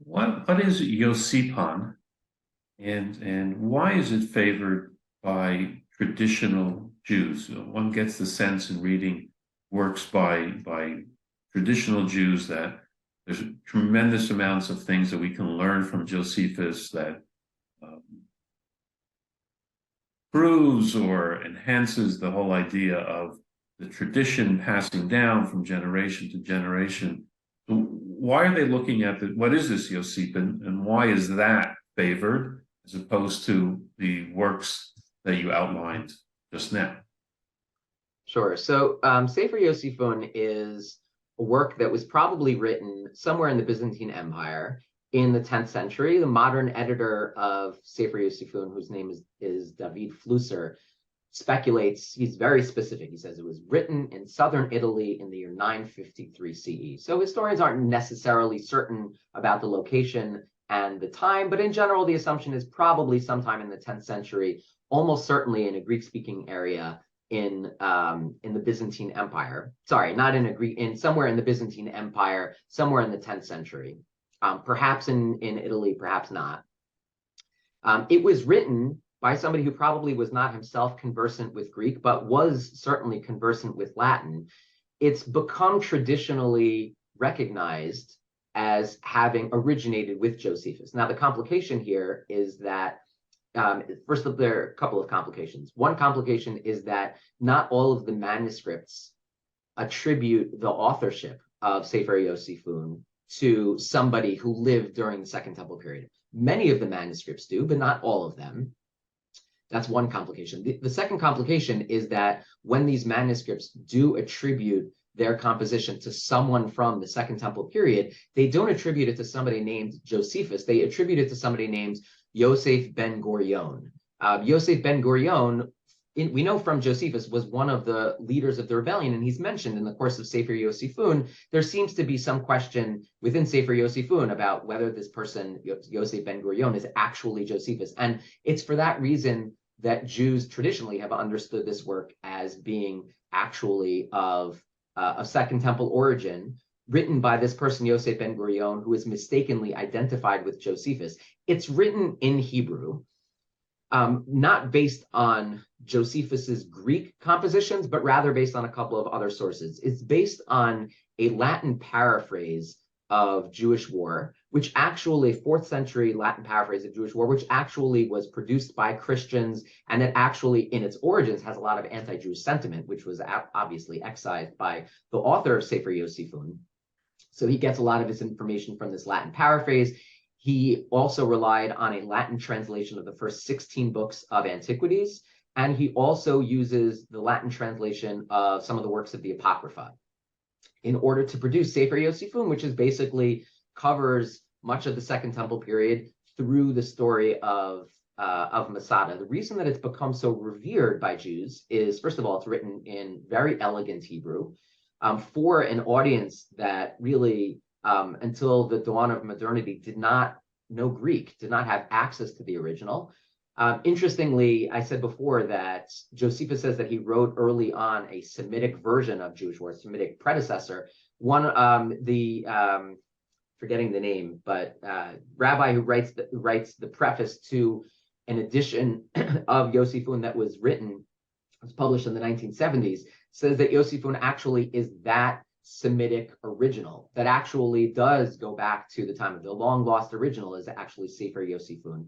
What is Yosippon and why is it favored by traditional Jews? One gets the sense in reading works by traditional Jews that there's tremendous amounts of things that we can learn from Josephus that um, proves or enhances the whole idea of the tradition passing down from generation to generation. So why are they looking at what is this Yosippon and why is that favored as opposed to the works that you outlined just now? Sure. So Sefer Yosippon is a work that was probably written somewhere in the Byzantine Empire in the 10th century. The modern editor of Sefer Yosippon, whose name is David Flusser, speculates, he's very specific. He says it was written in southern Italy in the year 953 CE. So historians aren't necessarily certain about the location and the time, but in general, the assumption is probably sometime in the 10th century, almost certainly in a Greek-speaking area in the Byzantine Empire. Sorry, not in a Greek, in somewhere in the Byzantine Empire, somewhere in the 10th century. Perhaps in Italy, perhaps not. It was written by somebody who probably was not himself conversant with Greek, but was certainly conversant with Latin. It's become traditionally recognized as having originated with Josephus. Now, the complication here is that first, there are a couple of complications. One complication is that not all of the manuscripts attribute the authorship of Sefer Yosippon to somebody who lived during the Second Temple period. Many of the manuscripts do, but not all of them. That's one complication. The second complication is that when these manuscripts do attribute their composition to someone from the Second Temple period, they don't attribute it to somebody named Josephus. They attribute it to somebody named Yosef ben Gurion. Yosef ben Gurion, we know from Josephus, was one of the leaders of the rebellion, and he's mentioned in the course of Sefer Yosippon. There seems to be some question within Sefer Yosippon about whether this person, Yosef ben Gurion, is actually Josephus. And it's for that reason that Jews traditionally have understood this work as being actually of Second Temple origin, written by this person, Yosef ben Gurion, who is mistakenly identified with Josephus. It's written in Hebrew, not based on Josephus's Greek compositions, but rather based on a couple of other sources. It's based on a Latin paraphrase of Jewish War, which actually, 4th century Latin paraphrase of Jewish War, which actually was produced by Christians, and it actually, in its origins, has a lot of anti-Jewish sentiment, which was obviously excised by the author of Sefer Yosippon. So he gets a lot of his information from this Latin paraphrase. He also relied on a Latin translation of the first 16 books of antiquities, and he also uses the Latin translation of some of the works of the Apocrypha in order to produce Sefer Yosippon, which is basically covers much of the Second Temple period through the story of Masada. The reason that it's become so revered by Jews is, first of all, it's written in very elegant Hebrew for an audience that really, until the dawn of modernity, did not know Greek, did not have access to the original. Interestingly, I said before that Josephus says that he wrote early on a Semitic version of Jewish War, Semitic predecessor. One, forgetting the name, but rabbi who writes the preface to an edition of Yosippon that was published in the 1970s, says that Yosippon actually is that Semitic original that actually does go back to the time of the long lost original is actually Sefer Yosippon.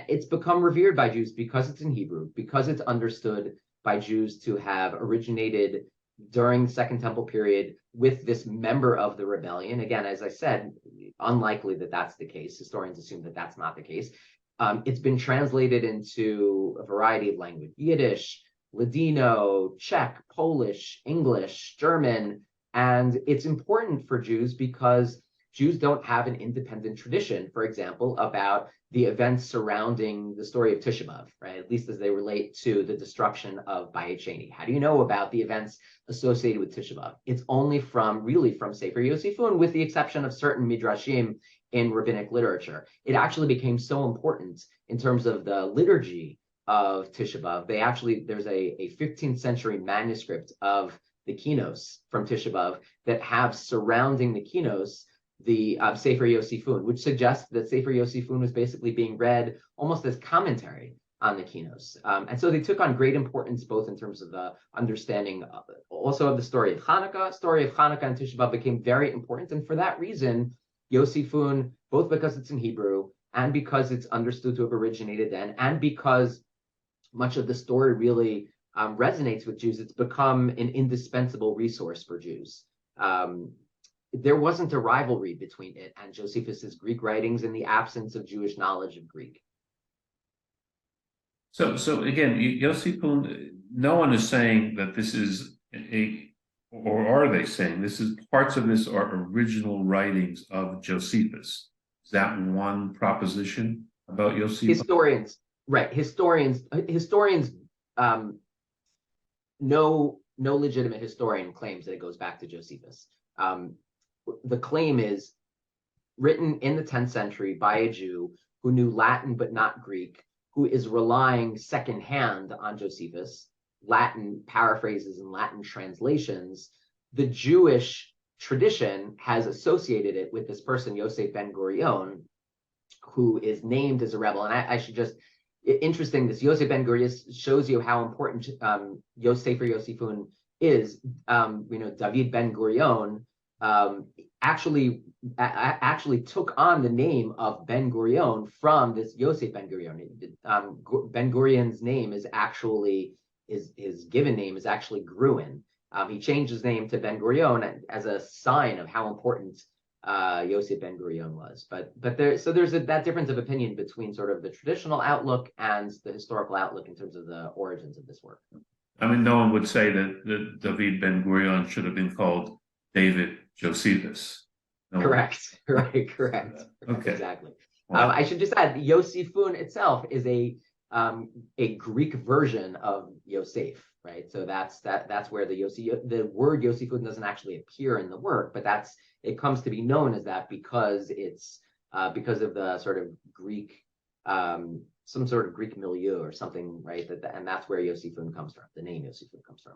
It's become revered by Jews because it's in Hebrew, because it's understood by Jews to have originated during the Second Temple period with this member of the rebellion. Again, as I said, unlikely that that's the case. Historians assume that that's not the case. It's been translated into a variety of languages: Yiddish, Ladino, Czech, Polish, English, German. And it's important for Jews because Jews don't have an independent tradition, for example, about the events surrounding the story of Tisha B'Av, right? At least as they relate to the destruction of Bayit Sheni. How do you know about the events associated with Tisha B'Av? It's only from Sefer Yosippon, with the exception of certain midrashim in rabbinic literature. It actually became so important in terms of the liturgy of Tisha B'Av. There's a 15th century manuscript of the Kinos from Tisha B'Av that have surrounding the Kinos the Sefer Yosippon, which suggests that Sefer Yosippon was basically being read almost as commentary on the Kinos. And so they took on great importance, both in terms of the understanding also of the story of Hanukkah. Story of Hanukkah and Tisha B'Av became very important. And for that reason, Yosippon, both because it's in Hebrew and because it's understood to have originated then, and because much of the story really resonates with Jews, it's become an indispensable resource for Jews. There wasn't a rivalry between it and Josephus's Greek writings in the absence of Jewish knowledge of Greek. So again, Yosippon, no one is saying that this is or are they saying this is parts of this are original writings of Josephus? Is that one proposition about Yosippon? Historians, right? Historians. No legitimate historian claims that it goes back to Josephus. The claim is written in the 10th century by a Jew who knew Latin but not Greek, who is relying secondhand on Josephus, Latin paraphrases and Latin translations. The Jewish tradition has associated it with this person, Yosef ben Gurion, who is named as a rebel. And I should just, interesting, this Yosef ben Gurion shows you how important Sefer Yosippon is. David ben Gurion actually took on the name of Ben Gurion from this Yosef ben Gurion. Ben Gurion's name is actually, his given name is actually Gruen. He changed his name to Ben Gurion as a sign of how important Yosef ben Gurion was. But there's that difference of opinion between sort of the traditional outlook and the historical outlook in terms of the origins of this work. I mean, no one would say that David ben Gurion should have been called David Josephus. No Correct. Right. Correct. Okay. Exactly. Wow. I should just add, Yosippon itself is a Greek version of Yosef, right? So that's where the word Yosippon doesn't actually appear in the work, but it comes to be known as that because it's because of the sort of Greek, some sort of Greek milieu or something, right? And that's where Yosippon comes from. The name Yosippon comes from.